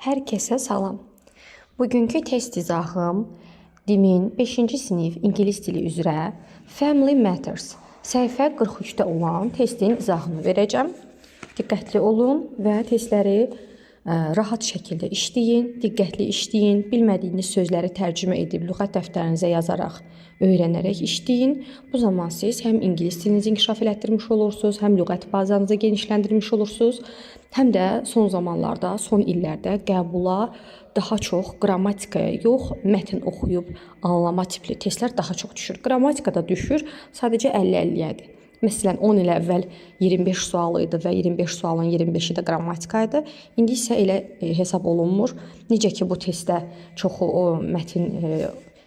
Hər kəsə salam. Bugünkü test izahım DİM-in 5-ci sinif ingilis dili üzrə Family Matters səhifə 43-də olan testin izahını verəcəm. Diqqətli olun və testləri rahat şəkildə işləyin, diqqətli işləyin, bilmədiyiniz sözləri tərcümə edib lüğət dəftərinizə yazaraq, öyrənərək işləyin. Bu zaman siz həm ingilis dilinizi inkişaf elətdirmiş olursunuz, həm lüğət bazanızı genişləndirmiş olursunuz, həm də son zamanlarda, son illərdə qəbula daha çox qrammatikaya yox, mətn oxuyub anlama tipli testlər daha çox düşür. Qrammatikada düşür, sadəcə 50-50-yədir. Məsələn, 10 il əvvəl 25 sual idi və 25 sualın 25-i də qrammatika idi. İndi isə elə hesab olunmur. Necə ki, bu testdə çoxu o mətn,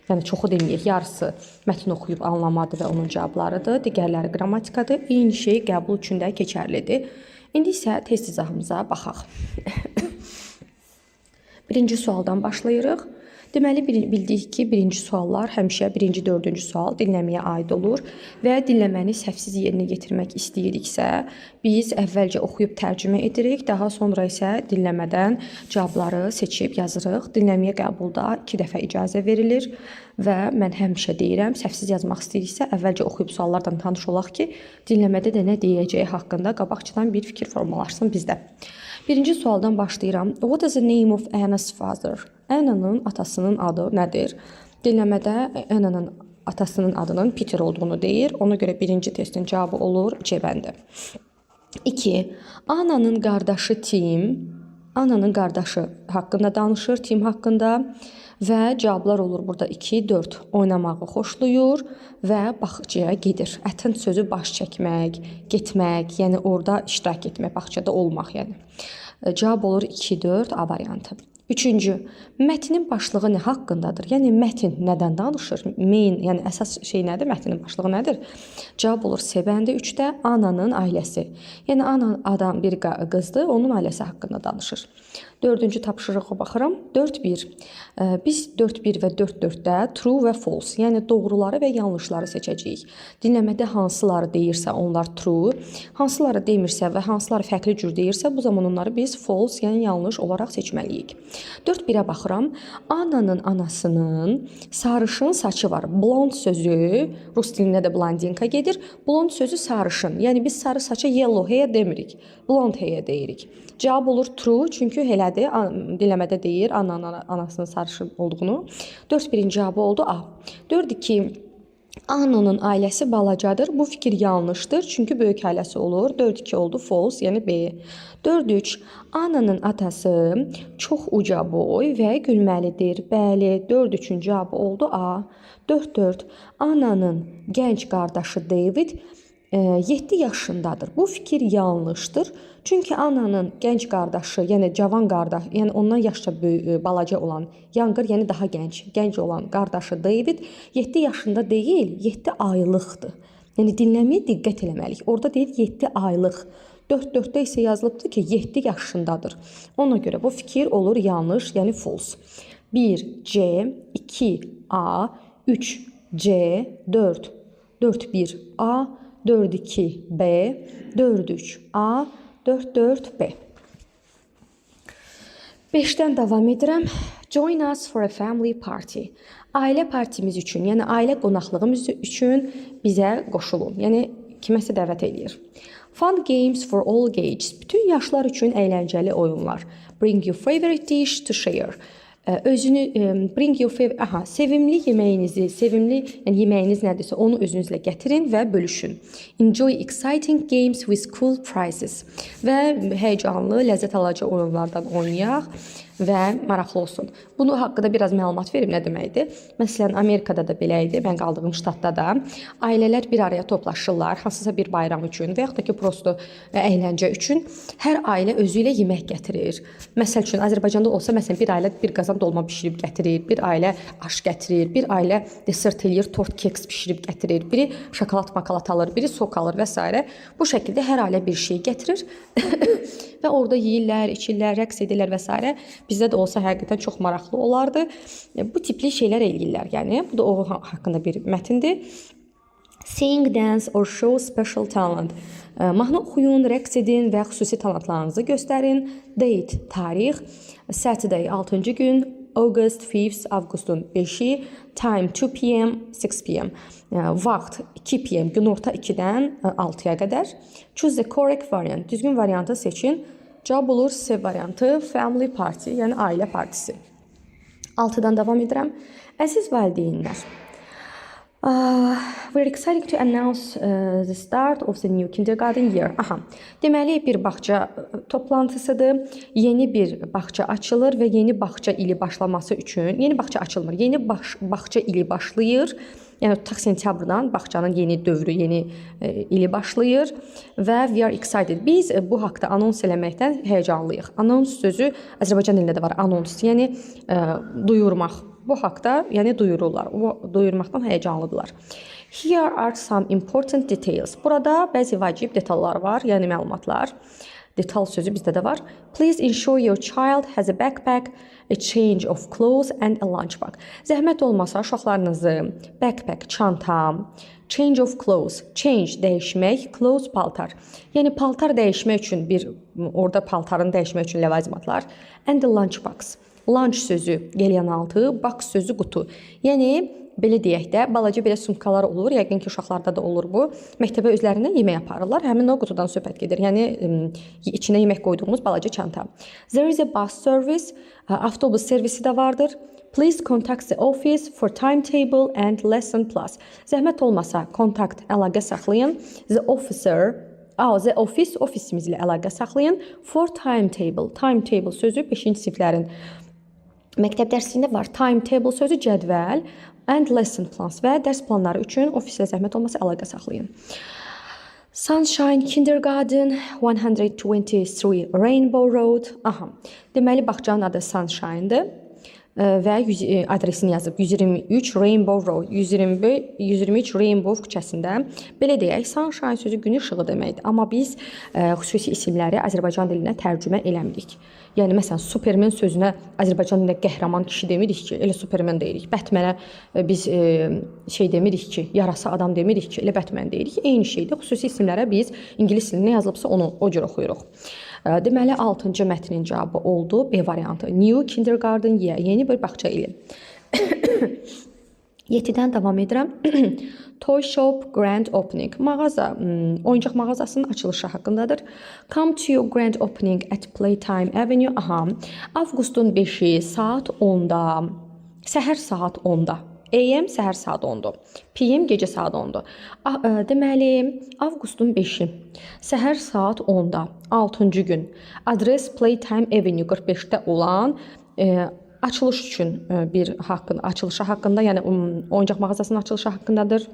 yəni çoxu deməyək, yarısı mətn oxuyub anlamadır və onun cavablarıdır. Digərləri qrammatikadır. Eyni şey qəbul üçün də keçərlidir. İndi isə test izahımıza baxaq. Birinci sualdan başlayırıq. Deməli, bildik ki, birinci suallar həmişə birinci, dördüncü sual dinləməyə aid olur və dinləməni səhvsiz yerinə yetirmək istəyiriksə, biz əvvəlcə oxuyub tərcümə edirik, daha sonra isə dinləmədən cavabları seçib yazırıq. Dinləməyə qəbulda 2 dəfə icazə verilir və mən həmişə deyirəm, səhvsiz yazmaq istəyiriksə, əvvəlcə oxuyub suallardan tanış olaq ki, dinləmədə də nə deyəcəyi haqqında qabaqcadan bir fikir formalaşsın bizdə. Birinci sualdan başlayıram. What is the name of Anna's father? Anna'nın atasının adı nədir? Dinləmədə Anna'nın atasının adının Peter olduğunu deyir. Ona görə birinci testin cavabı olur C bəndi. 2. Anna'nın qardaşı Tim. Anna'nın qardaşı haqqında danışır, Tim haqqında. Və cavablar olur burada 2, 4. Oynamağı xoşlayır və bağçaya gedir. Attend sözü baş çəkmək, getmək, yəni orada iştirak etmək, bağçada olmaq yəni. Cavab olur 2, 4 A variantı. 3-cü, mətnin başlığı nə haqqındadır? Yəni mətn nədən danışır? Main, yəni əsas şey nədir? Mətnin başlığı nədir? Cavab olur C bəndi 3-də Anna'nın ailəsi. Yəni Anna adam bir qızdır, onun ailəsi haqqında danışır. 4-cü tapşırığa baxıram. 4-1. Biz 4-1 və 4-4-də true və false, yəni doğruları və yanlışları seçəcəyik. Dinləmədə hansıları deyirsə onlar true, hansıları demirsə və hansıları fərqli cür deyirsə, bu zaman onları biz false, yəni yanlış olaraq seçməliyik. 4-1-ə baxıram. Anna'nın anasının sarışın saçı var. Blond sözü, rus dilində də blondinka gedir. Blond sözü sarışın. Yəni biz sarı saça yellow hair demirik. Blond hair deyirik. Cavab olur true, çünki elədir. Dinləmədə deyir Anna'nın anasının sarışın olduğunu. 4-1-in cavabı oldu A. 4-2. Anna'nın ailəsi balacadır. Bu fikir yanlışdır, çünki böyük ailəsi olur. 4-2 oldu false, yəni B. 4-3. Anna'nın atası çox uca boy və gülməlidir. Bəli, 4-3-ün cavabı oldu A. 4-4. Anna'nın gənc qardaşı David 7 yaşındadır. Bu fikir yanlışdır. Çünki Anna'nın gənc qardaşı, yəni cavan qardaş, yəni ondan yaşca böyük, balaca olan, younger, yəni daha gənc olan qardaşı David 7 yaşında deyil, 7 aylıqdır. Yəni dinləməyə diqqət eləməliyik. Orada deyir 7 aylıq. 4-4-də isə yazılıbdır ki, 7 yaşındadır. Ona görə bu fikir olur yanlış, yəni false. 1 C, 2 A, 3 C, 4, 4-1 A, 4-2 B, 4-3 A, 4-4 B. 5-dən davam edirəm. Join us for a family party. Ailə partimiz üçün, yəni ailə qonaqlığımız üçün bizə qoşulun. Yəni kiməsə dəvət eləyir. Fun games for all ages. Bütün yaşlar üçün əyləncəli oyunlar. Bring your favorite dish to share. Bring your favorite, sevimli yeməyinizi, yəni yeməyiniz nədirsə onu özünüzlə gətirin və bölüşün. Enjoy exciting games with cool prizes. Və həyecanlı, ləzzət alıcı oyunlardan oynayaq və maraqlı olsun. Bunu haqqında biraz məlumat verim, nə deməkdir? Məsələn, Amerikada da belə idi, mən qaldığım ştatda da ailələr bir araya toplaşırlar, hansısa bir bayram üçün və yaxud da ki, prosto əyləncə üçün hər ailə özü ilə yemək gətirir. Məsəl üçün, Azərbaycanda olsa, məsələn, bir ailə bir qazan dolma bişirib gətirir, bir ailə aş gətirir, bir ailə desert eləyir, tort, keks bişirib gətirir, biri şokolad, makalat alır, biri sok alır və s. Bu şəkildə hər ailə bir şey gətirir və orada yeyirlər, içirlər, rəqs edirlər və s. Bizdə də olsa həqiqətən çox maraqlı olardı. Bu tipli şeylər eləyirlər. Yəni bu da o haqqında bir mətindir. Sing, dance or show special talent. Mahnı oxuyun, rəqs edin və xüsusi talantlarınızı göstərin. Date, tarix. Saturday, 6-cı gün. August 5th, avqustun 5-i. Time, 2 p.m., 6 p.m. Vaxt, 2 p.m., günorta 2-dən 6-ya qədər. Choose the correct variant. Düzgün variantı seçin. Cavab olur C variantı, family party, yəni ailə partisi. 6-dan davam edirəm. Əziz valideynlər, we're excited to announce the start of the new kindergarten year. Aha, deməli bir bağça toplantısıdır. Yeni bir bağça açılır və yeni bağça ili başlaması üçün, yeni bağça açılmır, yeni bağça ili başlayır. Yəni tutaq sentyabrdan bağçanın yeni dövrü, yeni ili başlayır və we are excited. Biz bu haqqda anons eləməkdən həyəcanlıyıq. Anons sözü Azərbaycan dilində də var, anons, yəni duyurmaq. Bu haqqda, yəni duyururlar. Duyurmaqdan həyəcanlıdırlar. Here are some important details. Burada bəzi vacib detallar var, yəni məlumatlar. Detal sözü bizdə də var. Please ensure your child has a backpack, a change of clothes and a lunchbox. Zəhmət olmasa uşaqlarınızı backpack, çanta, change of clothes, change dəyişmək, clothes paltar. Yəni paltar dəyişmək üçün orada paltarını dəyişmək üçün ləvazimatlar and the lunchbox. Lunch sözü qəlyanaltı, box sözü qutu. Yəni belə deyək də, balaca belə sumkalar olur. Yəqin ki, uşaqlarda da olur bu. Məktəbə özlərinə yemək aparırlar. Həmin o qutudan söhbət gedir. Yəni içinə yemək qoyduğumuz balaca çanta. There is a bus service. Avtobus servisi də vardır. Please contact the office for timetable and lesson plus. Zəhmət olmasa kontakt, əlaqə saxlayın. The office ofisimizlə əlaqə saxlayın. For timetable. Timetable sözü 5-ci siniflərin məktəb dərsliyində var. Timetable sözü cədvəl and lesson plans və dərs planları üçün ofislə zəhmət olmasa əlaqə saxlayın. Sunshine Kindergarten 123 Rainbow Road. Aha. Deməli bağçanın adı Sunshine'dır və adresini yazıb 123 Rainbow Road, 123 Rainbow küçəsində. Belə deyək, Sunshine sözü gün işığı deməkdir. Amma biz xüsusi isimləri Azərbaycan dilinə tərcümə eləmirik. Yəni məsələn Superman sözünə Azərbaycan dilində qəhrəman kişi demirik ki, elə Superman deyirik. Batmanə biz şey demirik ki, yarasa adam demirik ki, elə Batman deyirik. Eyni şeydir. Xüsusi isimlərə biz ingilis dilində yazılıbsa onu o cür oxuyuruq. Deməli 6-cı mətnin cavabı oldu B variantı. New Kindergarten year, yeni bir bağça ili. 7-dən davam edirəm. Toy Shop Grand Opening. Mağaza, oyuncaq mağazasının açılışı haqqındadır. Come to your grand opening at Playtime Avenue. Aha. Avqustun 5-i saat 10-da. Səhər saat 10-da. AM səhər saat 10-dur. PM gecə saat 10-dur. Deməli, avqustun 5-i səhər saat 10-da, 6-cı gün. Adres Playtime Avenue 45-də olan açılış üçün açılışı haqqında, yəni oyuncaq mağazasının açılışı haqqındadır.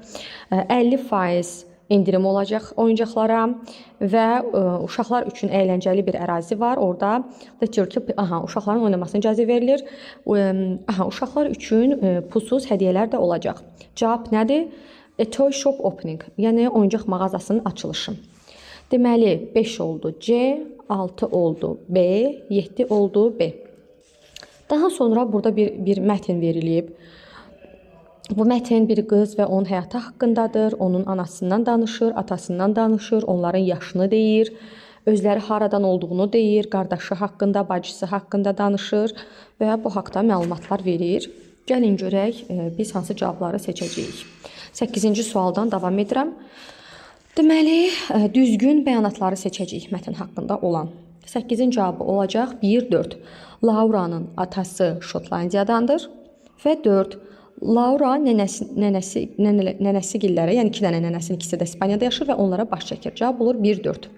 50% endirim olacaq oyuncaqlara və uşaqlar üçün əyləncəli bir ərazi var. Orada uşaqların oynamasına icazə verilir. Uşaqlar üçün pulsuz hədiyyələr də olacaq. Cavab nədir? A toy shop opening, yəni oyuncaq mağazasının açılışı. Deməli 5 oldu C, 6 oldu B, 7 oldu B. Daha sonra burada bir mətn verilib. Bu mətn bir qız və onun həyatı haqqındadır. Onun anasından danışır, atasından danışır, onların yaşını deyir, özləri haradan olduğunu deyir, qardaşı haqqında, bacısı haqqında danışır və bu haqqda məlumatlar verir. Gəlin görək biz hansı cavabları seçəcəyik. 8-ci sualdan davam edirəm. Deməli, düzgün bəyanatları seçəcəyik mətn haqqında olan. 8-in cavabı olacaq 1-4. Lauranın atası Şotlandiyadandır və 4. Laura nənəsigillərə, yəni 2 dənə nənəsinin ikisi də İspaniyada yaşır və onlara baş çəkir. Cavab olur 1-4.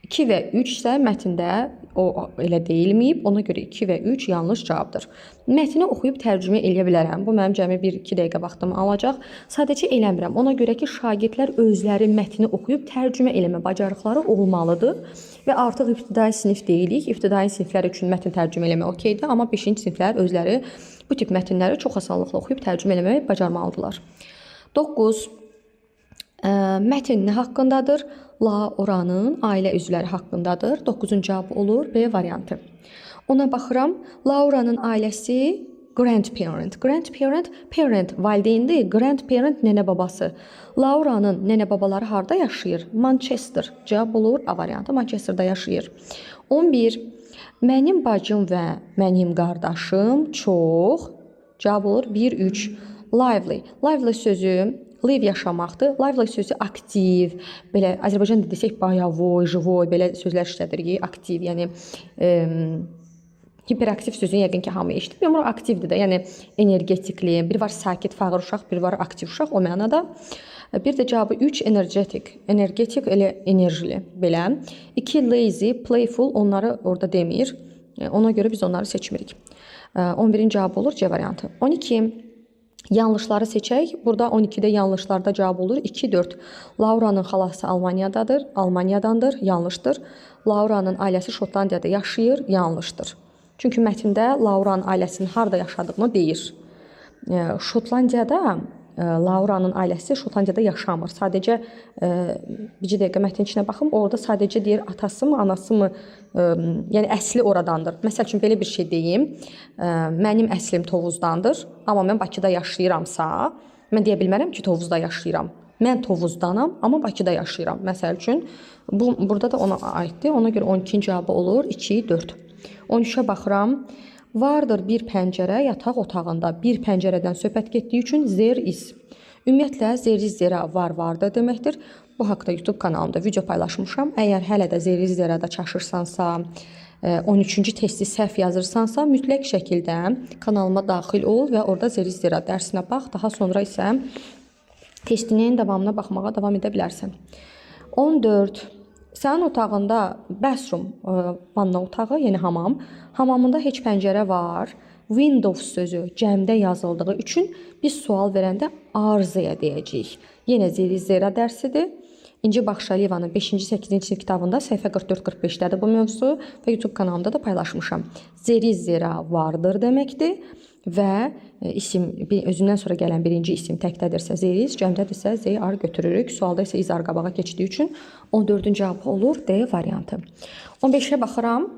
2 və 3 isə mətndə o elə deyilməyib, ona görə 2 və 3 yanlış cavabdır. Mətni oxuyub tərcümə eləyə bilərəm. Bu mənim cəmi 1-2 dəqiqə vaxtımı alacaq. Sadəcə eləmirəm. Ona görə ki, şagirdlər özləri mətni oxuyub tərcümə eləmə bacarıqları olmalıdır və artıq ibtidai sinif deyilik. İbtidai siniflər üçün mətn tərcümə eləmək okeydir, amma 5-ci siniflər özləri bu tip mətnləri çox asanlıqla oxuyub tərcümə eləməyi bacarmalıdırlar. 9. Mətn nə haqqındadır? Lauranın ailə üzvləri haqqındadır. 9-cun cavabı olur B variantı. Ona baxıram. Lauranın ailəsi grandparent. Grandparent, parent valideyndir, grandparent nənə babası. Lauranın nənə babaları harda yaşayır? Manchester. Cavab olur A variantı, Manchesterda yaşayır. 11. Mənim bacım və mənim qardaşım çox. Cavab olur 1-3. Lively. Lively sözü live yaşamaqdır. Lively sözü aktiv, belə Azərbaycan dilində desək bayavoy, живой belə sözlər işlədirik. Aktiv, yəni hiperaktiv sözünü yəqin ki hamı eşidib. Amma aktivdir də, yəni energetikli. Bir var sakit, fağır uşaq, bir var aktiv uşaq o mənada. Bir də cavabı 3 energetik. Energetik elə enerjili belə. 2 lazy, playful onları orada demir. Ona görə biz onları seçmirik. 11-in cavabı olur C variantı. 12. Yanlışları seçək. Burada 12-də yanlışlarda cavab olur 2-4. Lauranın xalası Almaniyadandır, yanlışdır. Lauranın ailəsi Şotlandiyada yaşayır, yanlışdır. Çünki mətndə Lauranın ailəsinin harda yaşadığını deyir. Şotlandiyada Lauranın ailəsi Şotlandiyada yaşamır. Sadəcə bir dəqiqə mətnin içinə baxım. Orada sadəcə deyir atası mı, anası mı, yəni əsli oradandır. Məsəl üçün belə bir şey deyim. Mənim əslim Tovuzdandır, amma mən Bakıda yaşayıramsa, mən deyə bilmərəm ki, Tovuzda yaşayıram. Mən Tovuzdanam, amma Bakıda yaşayıram. Məsəl üçün burada da ona aiddir. Ona görə 12-ci cavabı olur 2-4. 13-ə baxıram. Vardır bir pəncərə yataq otağında. Bir pəncərədən söhbət getdiyi üçün there is. Ümumiyyətlə there is zera vardır deməkdir. Bu haqqda YouTube kanalımda video paylaşmışam. Əgər hələ də there is zerada çaşırsansa, 13-cü testi səhv yazırsansa, mütləq şəkildə kanalıma daxil ol və orada there is zera dərsinə bax. Daha sonra isə testinin davamına baxmağa davam edə bilərsən. 14. Sənin otağında bathroom, vanna otağı, yəni hamam. Hamamında heç pəncərə var. Windows sözü cəmdə yazıldığı üçün biz sual verəndə arzıya deyəcəyik. Yenə zera dərsidir. İnci Baxşaliyevanın 5-ci 8-ci kitabında səhifə 44-45-dədir bu mövzu və YouTube kanalımda da paylaşmışam. Zera vardır deməkdir və isim özündən sonra gələn birinci isim təkdədirsə zeriz, cəmdədirsə zr götürürük. Sualda isə izar qabağa keçdiyi üçün 14-cü cavab olur D variantı. 15-ə baxıram.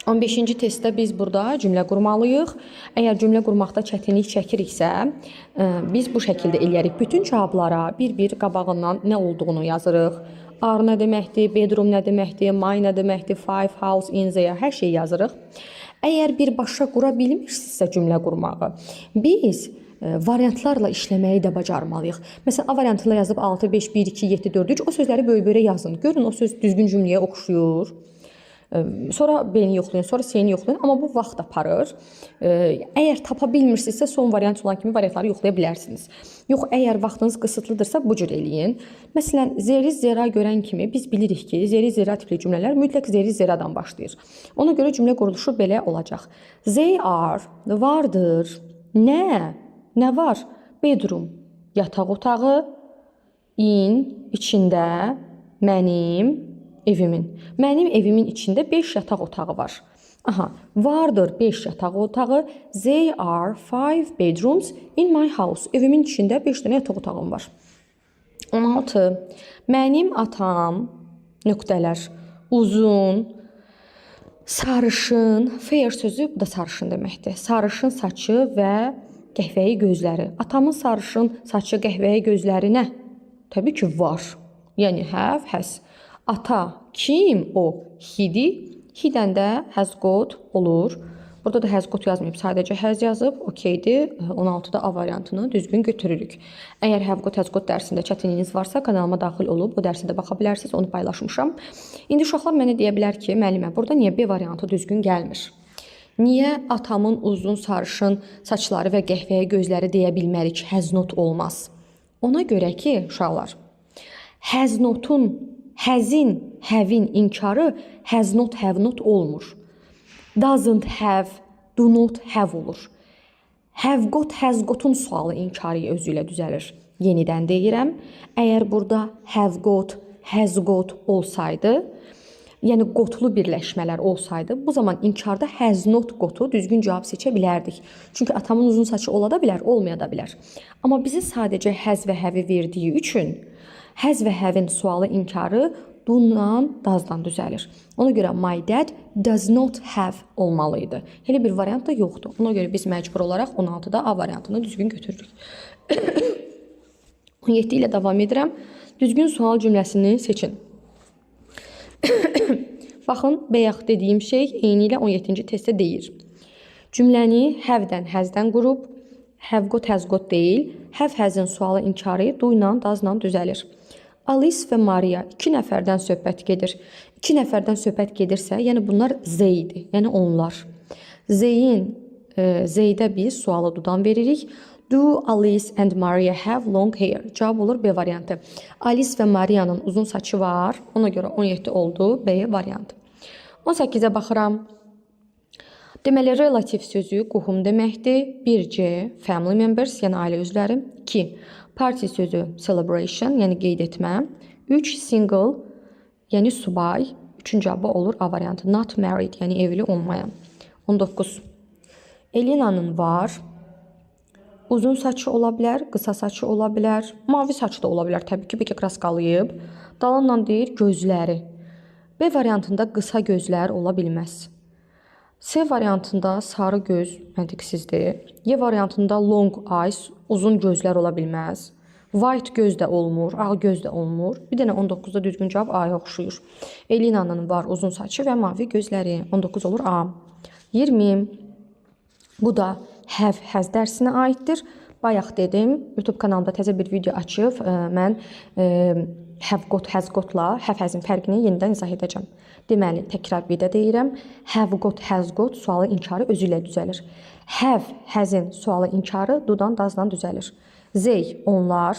15-ci testdə biz burada cümlə qurmalıyıq. Əgər cümlə qurmaqda çətinlik çəkiriksə, biz bu şəkildə eləyərik. Bütün cavablara bir-bir qabağından nə olduğunu yazırıq. Are nə deməkdir, bedroom nə deməkdir, my nə deməkdir, five, house, in there, hər şey yazırıq. Əgər birbaşa qura bilmirsinizsə cümlə qurmağı, biz variantlarla işləməyi də bacarmalıyıq. Məsələn, A variantıyla yazıb 6, 5, 1, 2, 7, 4, 3 o sözləri böyük-böyrə yazın. Görün o söz düzgün cümləyə oxşuyur. Sonra B-ni yoxlayın, sonra C-ni yoxlayın. Amma bu vaxt aparır. Əgər tapa bilmirsinizsə son variant olan kimi variantları yoxlaya bilərsiniz. Yox, əgər vaxtınız qısıtlıdırsa bu cür eləyin. Məsələn, zera görən kimi biz bilirik ki, zera tipli cümlələr mütləq zeradan başlayır. Ona görə cümlə quruluşu belə olacaq. They are, vardır. Nə var? Bedroom, yataq otağı. In, içində, mənim evimin. Mənim evimin içində 5 yataq otağı var. Aha, vardır 5 yataq otağı. They are 5 bedrooms in my house. Evimin içində 5 dənə yataq otağım var. 16. Mənim atam nöqtələr uzun, sarışın, fair sözü bu da sarışın deməkdir. Sarışın saçı və qəhvəyi gözləri. Atamın sarışın saçı, qəhvəyi gözləri nə? Təbii ki, var. Yəni have, has. Ata kim? O. He-dir. He-dən də has got olur. Burada da has got yazmayıb, sadəcə has yazıb. Okeydir. 16-da A variantını düzgün götürürük. Əgər have got, has got dərsində çətinliyiniz varsa, kanalıma daxil olub bu dərsə də baxa bilərsiniz. Onu paylaşmışam. İndi uşaqlar mənə deyə bilər ki, müəllimə, burada niyə B variantı düzgün gəlmir? Niyə atamın uzun sarışın saçları və qəhvəyi gözləri deyə bilmərik, has not olmaz? Ona görə ki, uşaqlar, has notun, hazin, have-in inkarı has not, have not olmur. Doesn't have, do not have olur. Have got, has got'un sualı inkarı özü ilə düzəlir. Yenidən deyirəm, əgər burada have got, has got olsaydı, yəni qotlu birləşmələr olsaydı, bu zaman inkarda has not qotu düzgün cavab seçə bilərdik. Çünki atamın uzun saçı ola da bilər, olmaya da bilər. Amma bizi sadəcə has və have verdiyi üçün has və have-in sualı inkarı do-dan, does-dan düzəlir. Ona görə my dad does not have olmalıydı. Elə bir variant da yoxdur. Ona görə biz məcbur olaraq 16-da A variantını düzgün götürürük. 17 ilə davam edirəm. Düzgün sual cümləsini seçin. Baxın, bayaq dediyim şey eyni ilə 17-ci testdə deyir. Cümləni have-dən, has-dən qurub, have got, has got deyil, have has-in sualı inkarı do ilə, does-la düzəlir. Alice və Maria 2 nəfərdən söhbət gedir. 2 nəfərdən söhbət gedirsə, yəni bunlar zeydir, yəni onlar. Zeydə biz sualı dudan veririk. Do Alice and Maria have long hair? Cavab olur B variantı. Alice və Maria'nın uzun saçı var. Ona görə 17 oldu B variantı. 18-ə baxıram. Deməli, relativ sözü qohum deməkdir. 1C, family members, yəni ailə üzvləri. 2, party sözü celebration, yəni qeyd etmə. 3, single, yəni subay. 3-cü cavabı olur A variantı. Not married, yəni evli olmayan. 19. Elina'nın var. Uzun saçı ola bilər, qısa saçı ola bilər, mavi saçı da ola bilər. Təbii ki, bəlkə kraskalayıb. Dalanla deyir gözləri. B variantında qısa gözlər ola bilməz. C variantında sarı göz məntiqsizdir. Y variantında long eyes, uzun gözlər ola bilməz. White göz də olmur, ağ göz də olmur. Bir dənə 19-da düzgün cavab A-ya oxşuyur. Elina'nın var uzun saçı və mavi gözləri. 19 olur A. 20. Bu da have, has dərsinə aiddir. Bayaq dedim, YouTube kanalımda təzə bir video açıb, mən have got, has got-la have, has-in fərqini yenidən izah edəcəm. Deməli, təkrar bir də deyirəm. Have got, has got sualı inkarı özü ilə düzəlir. Have, has-in sualı inkarı do-dan, does-dan düzəlir. They, onlar,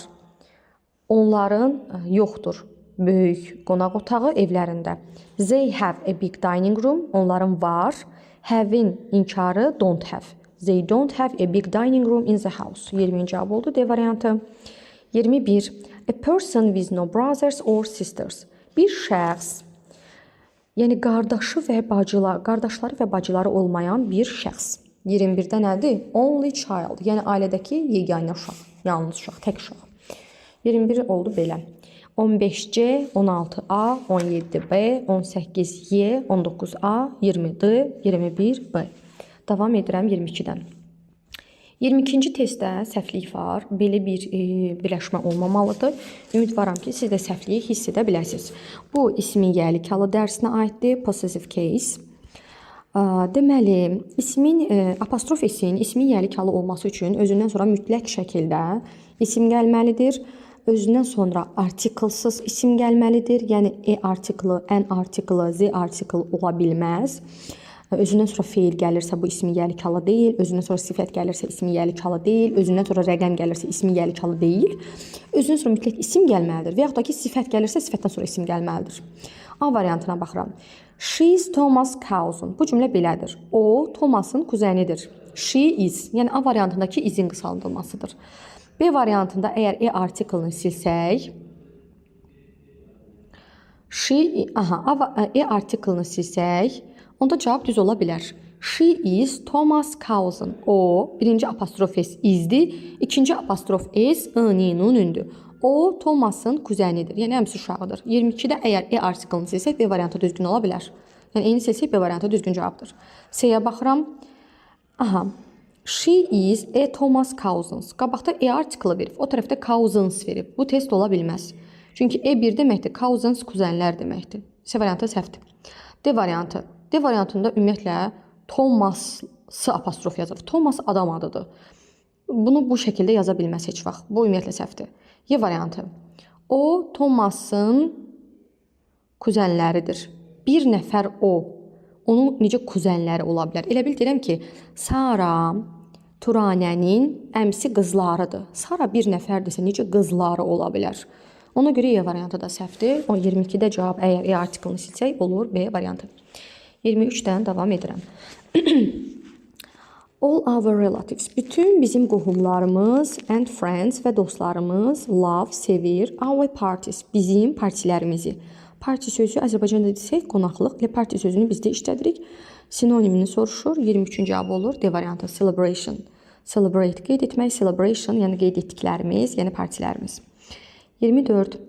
onların yoxdur böyük qonaq otağı evlərində. They have a big dining room, onların var. Have-in inkarı don't have. They don't have a big dining room in the house. 20-ci cavab oldu D variantı. 21. A person with no brothers or sisters. Bir şəxs, yəni qardaşları və bacıları olmayan bir şəxs. 21-də nədir? Only child, yəni ailədəki yeganə uşaq, yalnız uşaq, tək uşaq. 21 oldu belə. 15C, 16A, 17B, 18Y, 19A, 20D, 21B. Davam edirəm 22-dən. 22-ci testdə səhvlik var. Belə bir birləşmə olmamalıdır. Ümidvaram ki, siz də səhvliyi hiss edə biləsiniz. Bu, ismin yəlikəli dərsinə aiddir. Possessive case. Deməli, ismin, apostrof esin ismin yəlikəli olması üçün özündən sonra mütləq şəkildə isim gəlməlidir. Özündən sonra artiklsız isim gəlməlidir. Yəni, artiklı, artiklı, artiklı ola bilməz. Özündən sonra feil gəlirsə bu ismi yəlikəli deyil. Özündən sonra sifət gəlirsə ismi yəlikəli deyil. Özündən sonra rəqəm gəlirsə ismi yəlikəli deyil. Özündən sonra mütləq isim gəlməlidir. Və yaxud da ki, sifət gəlirsə sifətdən sonra isim gəlməlidir. A variantına baxıram. She is Thomas' cousin. Bu cümlə belədir. O, Thomas'ın kuzənidir. She is, yəni A variantındakı izin qısaldılmasıdır. B variantında əgər artiklını silsək, artiklını silsək, onda cavab düz ola bilər. She is Thomas' cousin. O, birinci apostrof s izdir, ikinci apostrof s ı-ni-nun-ündür. O, Thomas'ın kuzənidir, yəni əmsi uşağıdır. 22-də əgər artiklını silsək, B variantı düzgün ola bilər. Yəni, eyni silsək, B variantı düzgün cavabdır. C-yə baxıram. She is a Thomas' cousins. Qabaqda artiklı verib, o tərəfdə cousins verib. Bu test ola bilməz. Çünki bir deməkdir, cousins kuzənlər deməkdir. C variantı səhvdir. D variantı. D variantında ümumiyyətlə Thomas-ı apostrof yazır. Thomas adam adıdır. Bunu bu şəkildə yaza bilməz heç vaxt. Bu ümumiyyətlə səhvdir. Y variantı. O, Thomas'ın kuzənləridir. Bir nəfər o. Onun necə kuzənləri ola bilər? Elə bil deyirəm ki, Sara Turanənin əmsi qızlarıdır. Sara bir nəfərdirsə necə qızları ola bilər? Ona görə Y variantı da səhvdir. O 22-də cavab əgər artiklını silsək olur B variantı. 23-dən davam edirəm. All our relatives, bütün bizim qohumlarımız and friends və dostlarımız love, sevir our parties, bizim partilərimizi. Parti sözü Azərbaycanda desək qonaqlıq, elə parti sözünü bizdə işlədirik. Sinonimini soruşur. 23-cü cavab olur. D variantı celebration. Celebrate qeyd etmək, celebration, yəni qeyd etdiklərimiz, yəni partilərimiz. 24.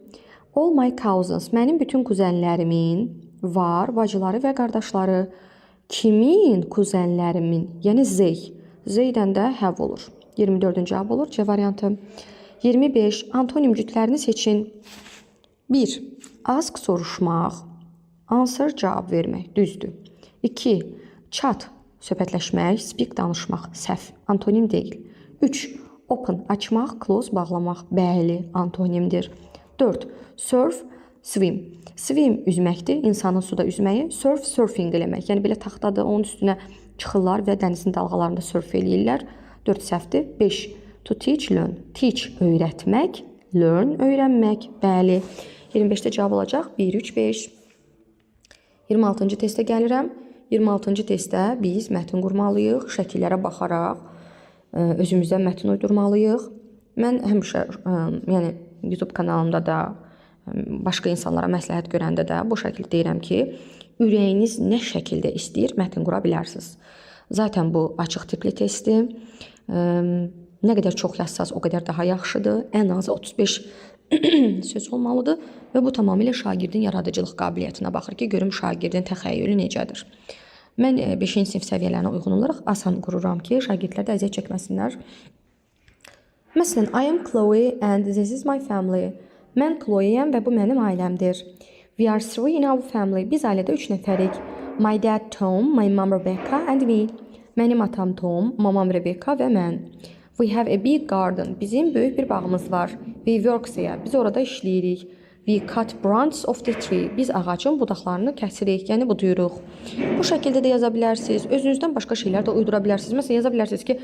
All my cousins, mənim bütün kuzenlərimin var bacıları və qardaşları. Kimin kuzenlərimin? Yəni they. They-dən də have olur. 24-cü cavab olur C variantı. 25. Antonim cütlərini seçin. 1. Ask soruşmaq. Answer cavab vermək. Düzdür. 2. Chat söhbətləşmək. Speak danışmaq. Səhv. Antonim deyil. 3. Open açmaq. Close bağlamaq. Bəli, antonimdir. 4. Surf, swim. Swim üzməkdir. İnsanın suda üzməyi. Surf, surfing eləmək. Yəni belə taxtadır. Onun üstünə çıxırlar və dənizin dalğalarında surf eləyirlər. 4 səhvdir. 5. To teach, learn. Teach öyrətmək. Learn öyrənmək. Bəli. 25-də cavab olacaq. 1, 3, 5. 26-cı testə gəlirəm. 26-cı testdə biz mətn qurmalıyıq. Şəkillərə baxaraq özümüzdən mətn uydurmalıyıq. Mən həmişə yəni YouTube kanalımda da başqa insanlara məsləhət görəndə də bu şəkildə deyirəm ki, ürəyiniz nə şəkildə istəyir, mətn qura bilərsiniz. Zaten bu açıq tipli testdir. Nə qədər çox yazsaz, o qədər daha yaxşıdır. Ən azı 35 söz olmalıdır və bu tamamilə şagirdin yaradıcılıq qabiliyyətinə baxır ki, görüm şagirdin təxəyyülü necədir. Mən 5-ci sinif səviyyələrinə uyğun olaraq asan qururam ki, şagirdlər də əziyyət çəkməsinlər. Məsələn, I am Chloe and this is my family. Mən Chloe'yəm və bu mənim ailəmdir. We are 3 in our family. Biz ailədə 3 nəfərik. My dad Tom, my mom Rebecca and me. Mənim atam Tom, mamam Rebecca və mən. We have a big garden. Bizim böyük bir bağımız var. We work here. Biz orada işləyirik. We cut branches of the tree. Biz ağacın budaqlarını kəsirik, yəni buduyuruq. Bu şəkildə də yaza bilərsiniz. Özünüzdən başqa şeylər də uydura bilərsiniz. Məsələn, yaza bilərsiniz ki,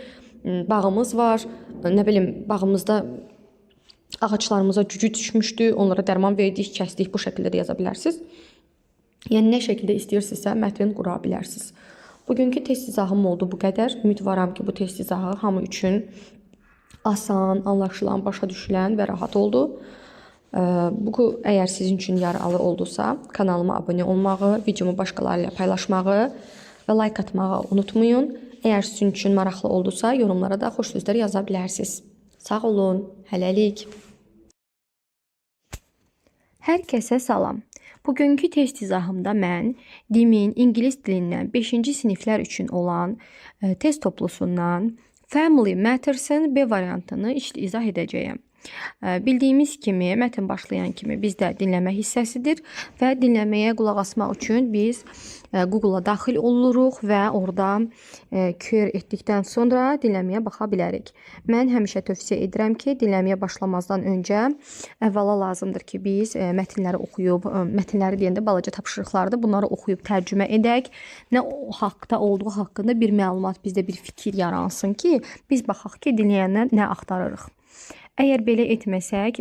bağımız var. Nə bilim, bağımızda ağaçlarımıza cücü düşmüşdü. Onlara dərman verdik, kəsdik. Bu şəkildə də yaza bilərsiniz. Yəni nə şəkildə istəyirsinizsə mətn qura bilərsiniz. Bugünkü test izahım oldu bu qədər. Ümidvaram ki, bu test izahı hamı üçün asan, anlaşılan, başa düşülən və rahat oldu. Bu əgər sizin üçün yaralı oldusa, kanalıma abunə olmağı, videomu başqaları ilə paylaşmağı və like atmağı unutmayın. Əgər sizin üçün maraqlı oldusa, yorumlara da xoş sözlər yaza bilərsiniz. Sağ olun, hələlik. Hər kəsə salam. Bugünkü test izahımda mən DİM-in ingilis dilindən 5-ci siniflər üçün olan test toplusundan Family Matters-ın B variantını izah edəcəyəm. Bildiyimiz kimi, mətn başlayan kimi bizdə dinləmə hissəsidir və dinləməyə qulaq asmaq üçün biz Google-a daxil oluruq və orada QR etdikdən sonra dinləməyə baxa bilərik. Mən həmişə tövsiyə edirəm ki, dinləməyə başlamazdan öncə əvvəla lazımdır ki, biz mətnləri oxuyub, mətnləri deyəndə balaca tapşırıqlardır, bunları oxuyub tərcümə edək. Nə o haqda olduğu haqqında bir məlumat, bizdə bir fikir yaransın ki, biz baxaq ki, dinləyənlər nə axtarırıq. Əgər belə etməsək,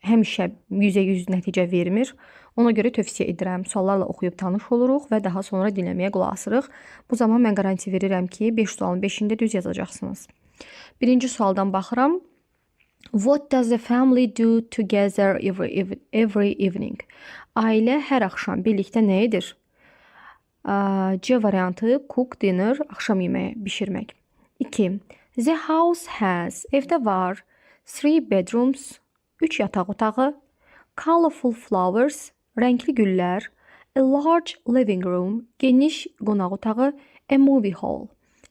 həmişə 100% nəticə vermir. Ona görə tövsiyə edirəm. Suallarla oxuyub tanış oluruq və daha sonra dinləməyə qulaq asırıq. Bu zaman mən qaranti verirəm ki, 5 sualın 5-də düz yazacaqsınız. Birinci sualdan baxıram. What does the family do together every evening? Ailə hər axşam birlikdə nə edir? C variantı cook dinner, axşam yeməyi bişirmək. 2. The house has, evdə var. 3 bedrooms, 3 yataq otağı, colorful flowers, rəngli güllər, a large living room, geniş qonaq otağı, a movie hall,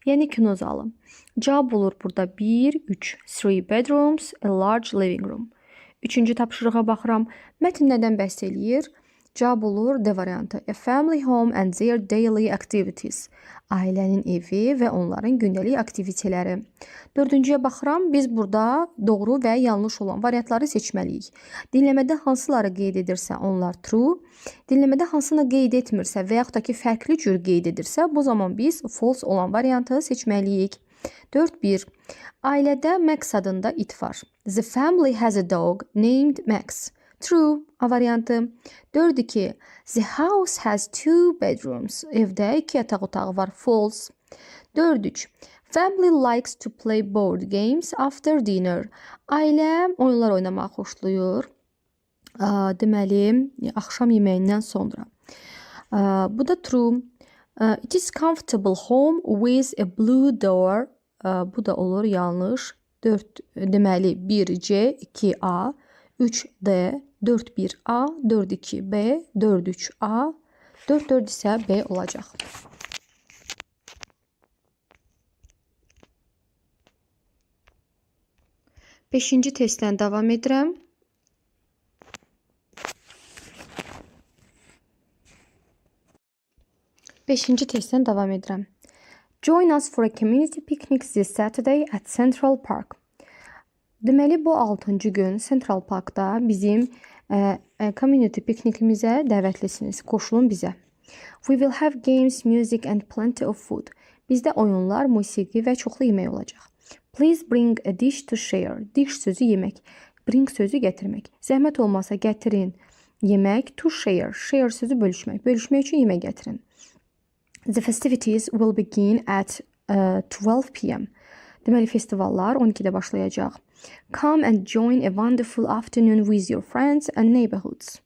yəni kino zalı. Cavab olur burada 1, 3, 3 bedrooms, a large living room. Üçüncü tapşırığa baxıram. Mətn nədən bəhs eləyir? Cavab olur D variantı. A family home and their daily activities. Ailənin evi və onların gündəlik aktiviteləri. Dördüncüyə baxıram. Biz burada doğru və yanlış olan variantları seçməliyik. Dinləmədə hansıları qeyd edirsə onlar true. Dinləmədə hansını qeyd etmirsə və yaxud da ki fərqli cür qeyd edirsə bu zaman biz false olan variantı seçməliyik. 4.1. Ailədə Max adında it var. The family has a dog named Max. True. A variantı. 4.2. The house has 2 bedrooms. Evdə 2 yataq otağı var. False. 4.3. Family likes to play board games after dinner. Ailə oyunlar oynamaq xoşlayır. Deməli, axşam yeməyindən sonra. Bu da true. It is comfortable home with a blue door. Bu da olur yanlış. 4 deməli 1C, 2A, 3D, 4-1A, 4-2B, 4-3A, 4-4 isə B olacaq. 5-ci testdən davam edirəm. Join us for a community picnic this Saturday at Central Park. Deməli, bu 6-cı gün Central Parkda bizim community piknikimizə dəvətlisiniz. Qoşulun bizə. We will have games, music and plenty of food. Bizdə oyunlar, musiqi və çoxlu yemək olacaq. Please bring a dish to share. Dish sözü yemək. Bring sözü gətirmək. Zəhmət olmasa gətirin yemək. To share. Share sözü bölüşmək. Bölüşmək üçün yemək gətirin. The festivities will begin at 12 p.m. Deməli, festivallar 12-də başlayacaq. Come and join a wonderful afternoon with your friends and neighbors.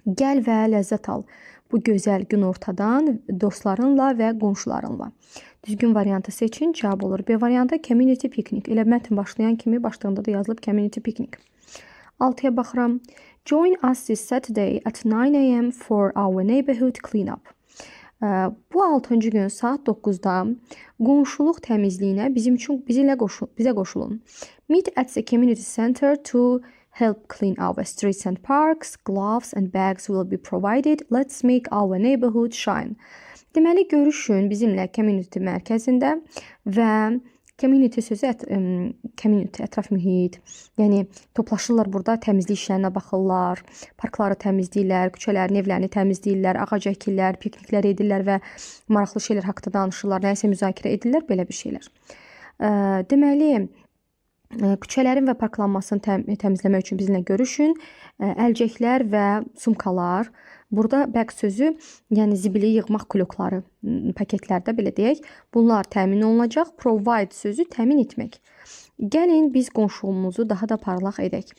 Gəl və ləzzət al bu gözəl günortadan dostlarınla və qonşularınla. Düzgün variantı seçin, cavab olur. B variantı community picnic. Elə mətn başlayan kimi başlığında da yazılıb community picnic. 6-ya baxıram. Join us this Saturday at 9 a.m. for our neighborhood cleanup. Bu 6-cı gün saat 9-da qonşuluq təmizliyinə bizə qoşulun. Meet at the community center to help clean our streets and parks. Gloves and bags will be provided. Let's make our neighborhood shine. Deməli, görüşün bizimlə community mərkəzində və community sözü community, ətraf mühit. Yəni, toplaşırlar burada, təmizlik işlərinə baxırlar, parkları təmizləyirlər, küçələrini, evlərini təmizləyirlər, ağac əkirlər, pikniklər edirlər və maraqlı şeylər haqqında danışırlar, nəyisə müzakirə edirlər, belə bir şeylər. Deməli, küçələrin və parklanmasını təmizləmək üçün bizimlə görüşün. Əlcəklər və sumkalar. Burada bag sözü, yəni zibili yığmaq kulokları, paketlərdə belə deyək. Bunlar təmin olunacaq. Provide sözü təmin etmək. Gəlin biz qonşuluğumuzu daha da parlaq edək.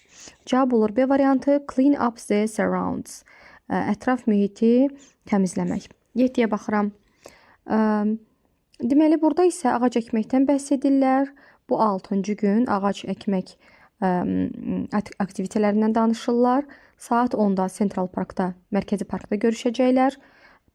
Cavab olur B variantı. Clean up the surrounds. Ətraf mühiti təmizləmək. 7-yə baxıram. Deməli, burada isə ağac əkməkdən bəhs edirlər. Bu 6-cı gün ağac əkmək aktivitələrindən danışırlar. Saat 10-da Central Parkda, mərkəzi parkda görüşəcəklər.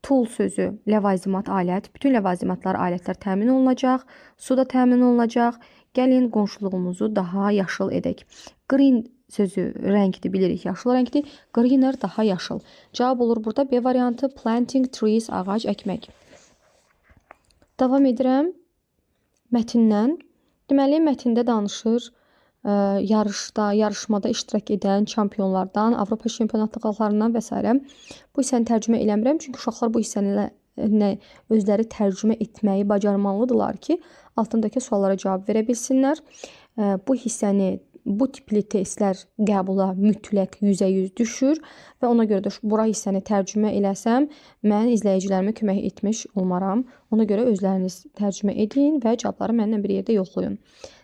Tool sözü, ləvazimat, alət. Bütün ləvazimatlar, alətlər təmin olunacaq. Su da təmin olunacaq. Gəlin qonşuluğumuzu daha yaşıl edək. Green sözü rəngdir, bilirik, yaşıl rəngdir. Greener daha yaşıl. Cavab olur burada B variantı. Planting trees, ağac əkmək. Davam edirəm mətndən. Deməli, mətndə danışır yarışmada iştirak edən çempionlardan, Avropa çempionatlıqlarından və s. Bu hissəni tərcümə eləmirəm, çünki uşaqlar bu hissəni özləri tərcümə etməyi bacarmalıdırlar ki, altındakı suallara cavab verə bilsinlər. Bu hissəni, bu tipli testlər qəbula mütləq 100% düşür və ona görə də bura hissəni tərcümə eləsəm, mən izləyicilərimə kömək etmiş olmaram. Ona görə özləriniz tərcümə edin və cavabları mənimlə bir yerdə yoxlayın.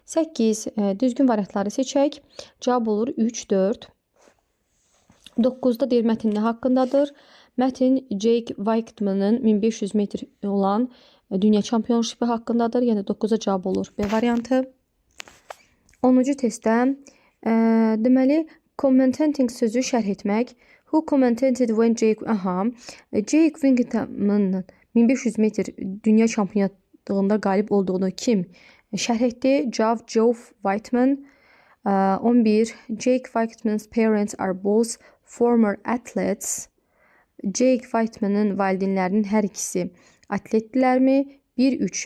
8. Düzgün variantları seçək. Cavab olur 3, 4. 9-da deyir mətn nə haqqındadır? Mətn Jake Wightman'ın 1500 metr olan dünya çempionşipi haqqındadır. Yəni 9-a cavab olur B variantı. 10-cu testdə deməli commenting sözü şərh etmək. Who commented when Jake Wightman'ın 1500 metr dünya çempionatlığında qalib olduğunu kim şərh etdi? Cavab Geoff Wightman. 11. Jake Wightman's parents are both former athletes. Jake Wightman'ın valideynlərinin hər ikisi atletdilərmi? 1-3.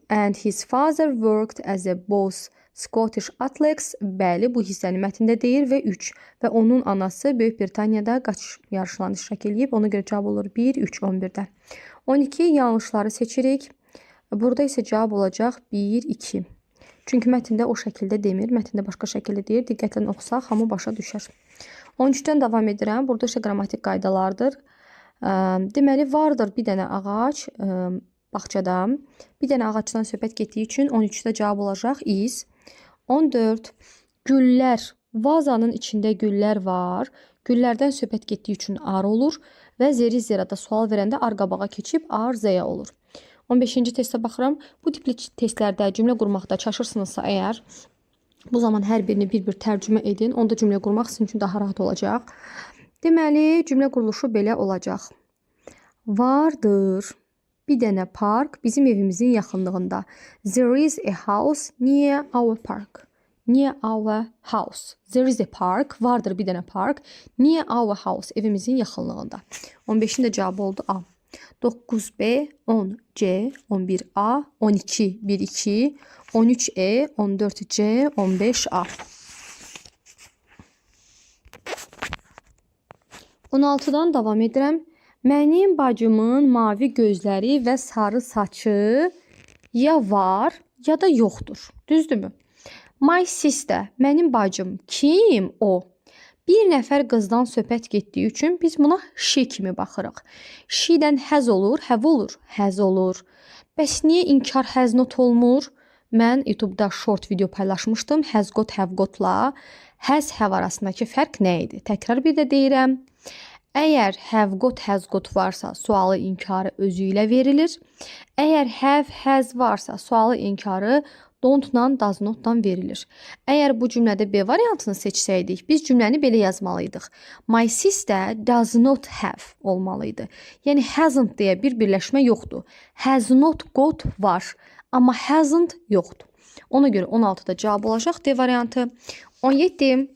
And his father worked as a both Scottish athletes. Bəli, bu hissəni mətndə deyir və 3. Və onun anası Böyük Britaniyada qaçış yarışlarında iştirak edib. Ona görə cavab olur 1-3, 11-də. 12. Yanlışları seçirik. Burada isə cavab olacaq 1, 2. Çünki mətndə o şəkildə demir, mətndə başqa şəkildə deyir. Diqqətlə oxusaq, hamı başa düşər. 13-dən davam edirəm. Burada isə qrammatik qaydalardır. Deməli, vardır bir dənə ağac bağçada. Bir dənə ağacdan söhbət getdiyi üçün 13-də cavab olacaq is. 14. Güllər. Vazanın içində güllər var. Güllərdən söhbət getdiyi üçün ar olur və zeri zerada sual verəndə ar qabağa keçib ar zəyə olur. 15-ci testə baxıram. Bu tipli testlərdə cümlə qurmaqda çaşırsınızsa əgər, Bu zaman hər birini bir-bir tərcümə edin. Onda cümlə qurmaq sizin üçün daha rahat olacaq. Deməli, cümlə quruluşu belə olacaq. Vardır bir dənə park bizim evimizin yaxınlığında. There is a house near our park. Near our house. There is a park. Vardır bir dənə park. Near our house. Evimizin yaxınlığında. 15'in də cavabı oldu A. 9B, 10C, 11A, 12, 1-2, 13E, 14C, 15A. 16'dan davam edirəm. Mənim bacımın mavi gözləri və sarı saçı ya var, ya da yoxdur. Düzdürmü? My sister, mənim bacım. Kim o? Bir nəfər qızdan söhbət getdiyi üçün biz buna she kimi baxırıq. She-dən has olur, have olur, has olur. Bəs niyə inkar has not olmur? Mən YouTube-da short video paylaşmışdım. Has got, have got-la has, have arasındakı fərq nə idi? Təkrar bir də deyirəm. Əgər have got, has got varsa sualı inkarı özü ilə verilir. Əgər have, has varsa sualı inkarı don't-la, does not-dan verilir. Əgər bu cümlədə B variantını seçsəydik, biz cümləni belə yazmalıydıq. My sister does not have olmalıydı. Yəni hasn't deyə bir birləşmə yoxdur. Has not got var, amma hasn't yoxdur. Ona görə 16'da cavab olacaq D variantı. 17.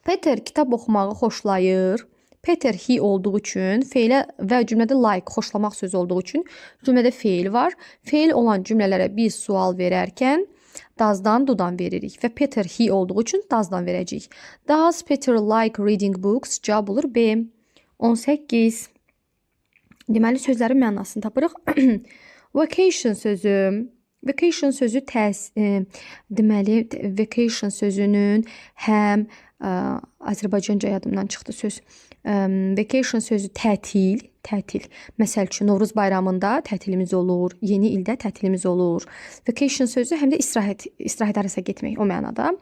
Peter kitab oxumağı xoşlayır. Peter he olduğu üçün feilə və cümlədə like xoşlamaq sözü olduğu üçün cümlədə feil var. Feil olan cümlələrə biz sual verərkən does'dan do'dan veririk və Peter he olduğu üçün does'dan verəcəyik. Does Peter like reading books? Cavab olur B. 18. Deməli sözlərin mənasını tapırıq. Vacation sözü. Vacation sözü deməli vacation sözünün həm Azərbaycanca yadımdan çıxdı söz. Vacation sözü tətil, tətil. Məsəl üçün Novruz bayramında tətilimiz olur, yeni ildə tətilimiz olur. Vacation sözü həm də istirahət arası getmək o mənada.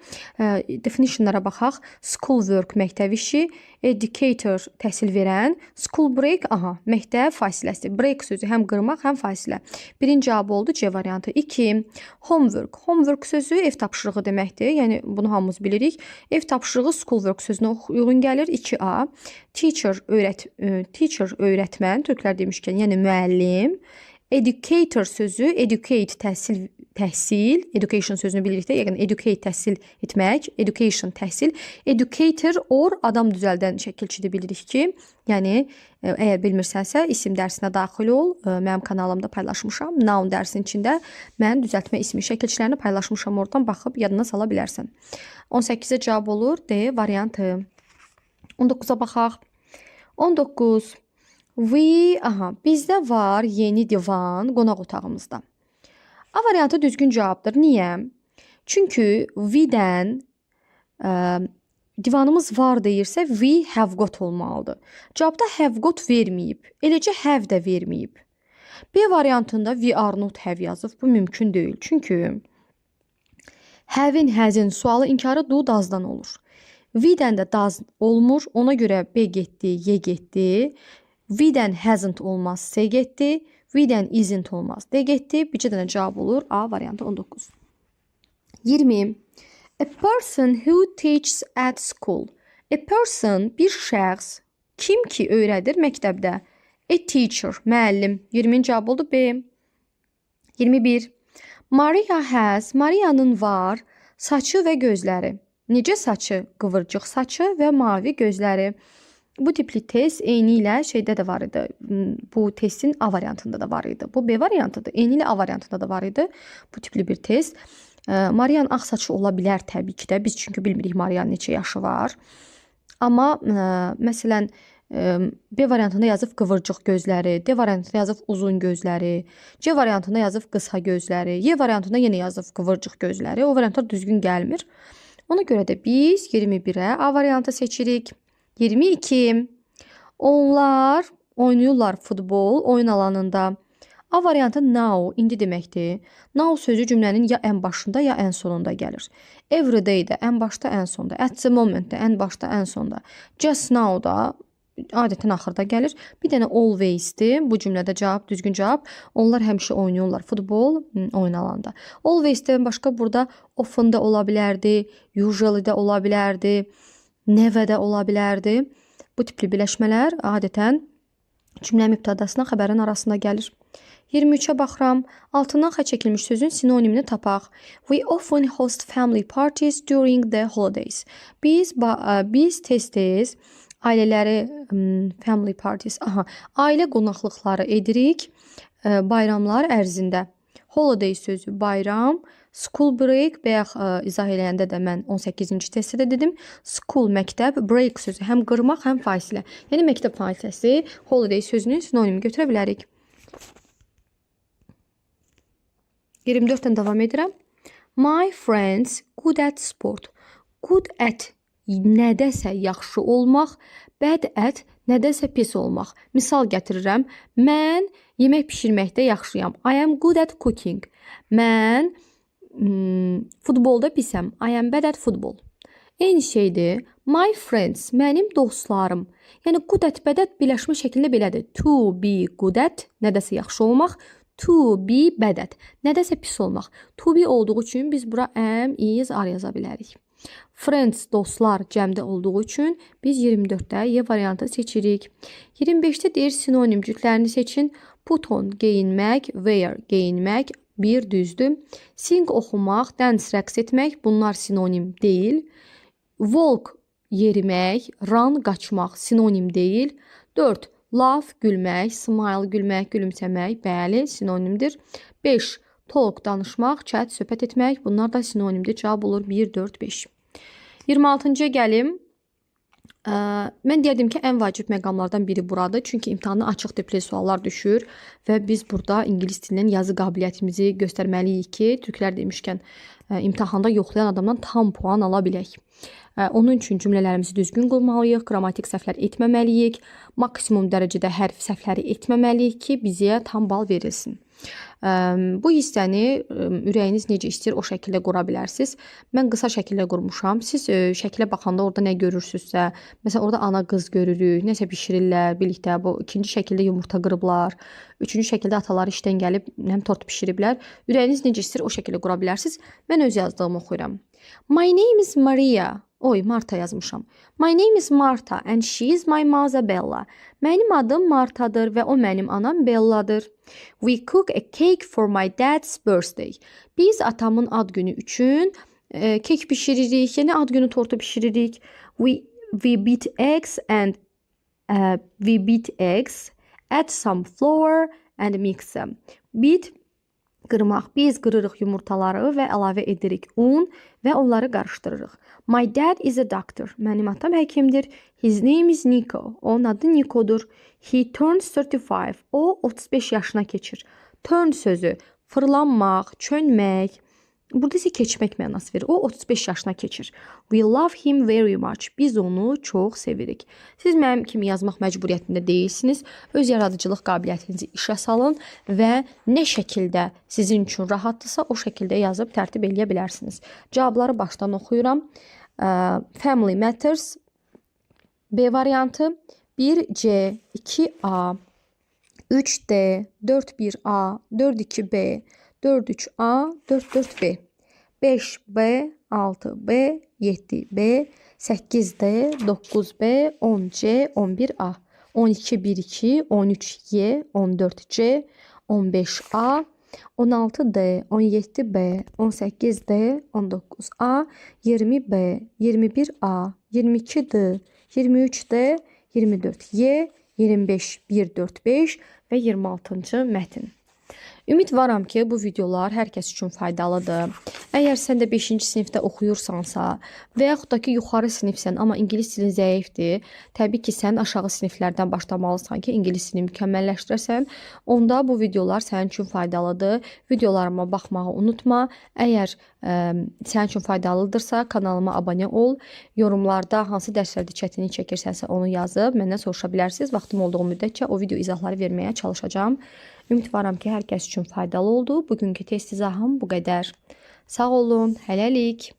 Definitionlara baxaq. School work məktəb işi, educator təhsil verən, school break məktəb fasiləsi. Break sözü həm qırmaq, həm fasilə. Birinci cavab oldu C variantı. 2. Homework. Homework sözü ev tapşırığı deməkdir. Yəni bunu hamımız bilirik. Ev tapşırığı school work sözünə uyğun gəlir. 2A. Teacher öyrətmən, türklər demişkən, yəni müəllim. Educator sözü, educate təhsil, education sözünü bilirik də, yəni educate təhsil etmək, education təhsil, educator or adam düzəldən şəkilçidir bilirik ki, yəni əgər bilmirsənsə isim dərsinə daxil ol, mənim kanalımda paylaşmışam, noun dərsin içində mən düzəltmə ismi şəkilçilərini paylaşmışam, oradan baxıb yadına sala bilərsən. 18'e cavab olur D variantı. 19'a baxaq. 19. Bizdə var yeni divan qonaq otağımızda. A variantı düzgün cavabdır. Niyə? Çünki we-dən divanımız var deyirsə we have got olmalıdır. Cavabda have got verməyib. Eləcə have də verməyib. B variantında we are not have yazıb. Bu mümkün deyil. Çünki have-in, has-in sualı inkarı do, does-dan olur. We-dən də does olmur. Ona görə B getdi, Y getdi. We-dən hasn't olmaz, C getdi. We-dən isn't olmaz, D getdi. Bircə dənə cavab olur. A variantı 19. 20. A person who teaches at school. A person bir şəxs. Kim ki öyrədir məktəbdə? A teacher, müəllim. 20-ci cavab oldu B. 21. Maria has, Maria'nın var saçı və gözləri. Necə saçı? Qıvırcıq saçı və mavi gözləri. Bu tipli test eyni ilə şeydə də var idi. Bu testin A variantında da var idi. Bu B variantıdır. Eyni ilə A variantında da var idi. Bu tipli bir test. Maria'nın ağ saçı ola bilər təbii ki də. Biz çünki bilmirik Maria'nın neçə yaşı var. Amma məsələn B variantında yazıb qıvırcıq gözləri, D variantında yazıb uzun gözləri, C variantında yazıb qısa gözləri, Y variantında yenə yazıb qıvırcıq gözləri. O variantlar düzgün gəlmir. Ona görə də biz 21'ə A variantı seçirik. 22. Onlar oynayırlar futbol oyun alanında. A variantı now, indi deməkdir. Now sözü cümlənin ya ən başında, ya ən sonunda gəlir. Every day də ən başda, ən sonda. At the moment də ən başda, ən sonda. Just now da adətən axırda gəlir. Bir dənə always-dir. Bu cümlədə cavab, düzgün cavab. Onlar həmişə oynayırlar futbol oynananda. Always-dən başqa burada often da ola bilərdi, usually də ola bilərdi, never də ola bilərdi. Bu tipli birləşmələr adətən cümlə mübtədasına xəbərin arasında gəlir. 23-ə baxıram. Altından xətt çəkilmiş sözün sinonimini tapaq. We often host family parties during the holidays. Biz tez-tez ailələri family parties, ailə qonaqlıqları edirik bayramlar ərzində. Holiday sözü bayram, school break bayaq izah eləyəndə də mən 18-ci testdə dedim. School məktəb, break sözü həm qırmaq, həm fasilə. Yəni məktəb fasiləsi holiday sözünün sinonimi götürə bilərik. 24-dən davam edirəm. My friends good at sport. Good at nədəsə yaxşı olmaq, bad at nədəsə pis olmaq. Misal gətirirəm. Mən yemək bişirməkdə yaxşıyam. I am good at cooking. Mən futbolda pisəm. I am bad at football. Eyni şeydir. My friends, mənim dostlarım. Yəni good at, bad at birləşmə şəklində belədir. To be good at, nədəsə yaxşı olmaq. To be bad at, nədəsə pis olmaq. To be olduğu üçün biz bura am, is, are yaza bilərik. Friends, dostlar cəmdə olduğu üçün biz 24-də Y variantı seçirik. 25-də deyir sinonim cüklərini seçin. Put on, geyinmək, wear, geyinmək, bir düzdür. Sing, oxumaq, dance, rəqs etmək, bunlar sinonim deyil. Walk, yerimək, run, qaçmaq, sinonim deyil. 4. Laugh, gülmək, smile, gülmək, gülümsəmək, bəli, sinonimdir. 5. Talk, danışmaq, chat, söhbət etmək, bunlar da sinonimdir. Cavab olur 1, 4, 5. 26-cıya gəlim. Mən deyərdim ki, ən vacib məqamlardan biri buradır. Çünki imtahana açıq tipli suallar düşür və biz burada ingilis dilinin yazı qabiliyyətimizi göstərməliyik ki, türklər demişkən imtahanda yoxlayan adamdan tam puan ala bilək. Onun üçün cümlələrimizi düzgün qurmalıyıq, qrammatik səhvlər etməməliyik, maksimum dərəcədə hərf səhvləri etməməliyik ki, bizə tam bal verilsin. Bu hissəni ürəyiniz necə istəyir o şəkildə qura bilərsiniz. Mən qısa şəkildə qurmuşam. Siz şəkilə baxanda orada nə görürsünüzsə, məsələn orada ana qız görürük, nəsə bişirirlər birlikdə. Bu ikinci şəkildə yumurta qırıblar. Üçüncü şəkildə atalar işdən gəlib həm tort bişiriblər. Ürəyiniz necə istəyir o şəkildə qura bilərsiniz. Mən öz yazdığımı oxuyuram. My name is Maria. Marta yazmışam. My name is Marta and she is my mother Bella. Mənim adım Martadır və o mənim anam Belladır. We cook a cake for my dad's birthday. Biz atamın ad günü üçün kek bişiririk, yəni ad günü tortu bişiririk. We beat eggs and add some flour and mix them. Beat qırmaq. Biz qırırıq yumurtaları və əlavə edirik un və onları qarışdırırıq. My dad is a doctor. Mənim atam həkimdir. His name is Nico. Onun adı Nikodur. He turns 35. O 35 yaşına keçir. Turn sözü fırlanmaq, çönmək. Burada isə keçmək mənası verir. O 35 yaşına keçir. We love him very much. Biz onu çox sevirik. Siz mənim kimi yazmaq məcburiyyətində deyilsiniz. Öz yaradıcılıq qabiliyyətinizi işə salın və nə şəkildə sizin üçün rahatdırsa o şəkildə yazıb tərtib eləyə bilərsiniz. Cavabları başdan oxuyuram. Family matters. B variantı 1C, 2A, 3D, 4-1A, 4-2B, 4-3A, 4-4B, 5B, 6B, 7B, 8D, 9B, 10C, 11A, 12-1-2, 13Y, 14C, 15A, 16D, 17B, 18D, 19A, 20B, 21A, 22D, 23D, 24Y, 25, 1-4-5 və 26-cı mətin. Ümid varam ki, bu videolar hər kəs üçün faydalıdır. Əgər sən də 5-ci sinifdə oxuyursansa və yaxud da ki, yuxarı sinifsən, amma ingilis dilin zəifdir, təbii ki, sən aşağı siniflərdən başlamalısan ki, ingilis dilini mükəmməlləşdirəsən. Onda bu videolar sənin üçün faydalıdır. Videolarıma baxmağı unutma. Əgər sənin üçün faydalıdırsa, kanalıma abunə ol. Yorumlarda hansı dərslərdə çətinlik çəkirsənsə onu yazıb məndən soruşa bilərsiniz. Vaxtım olduğu müddətcə o video izahları verməyə çalışacağım. Ümid varam ki, hər kəs üçün faydalı oldu. Bugünkü test izahım bu qədər. Sağ olun, hələlik.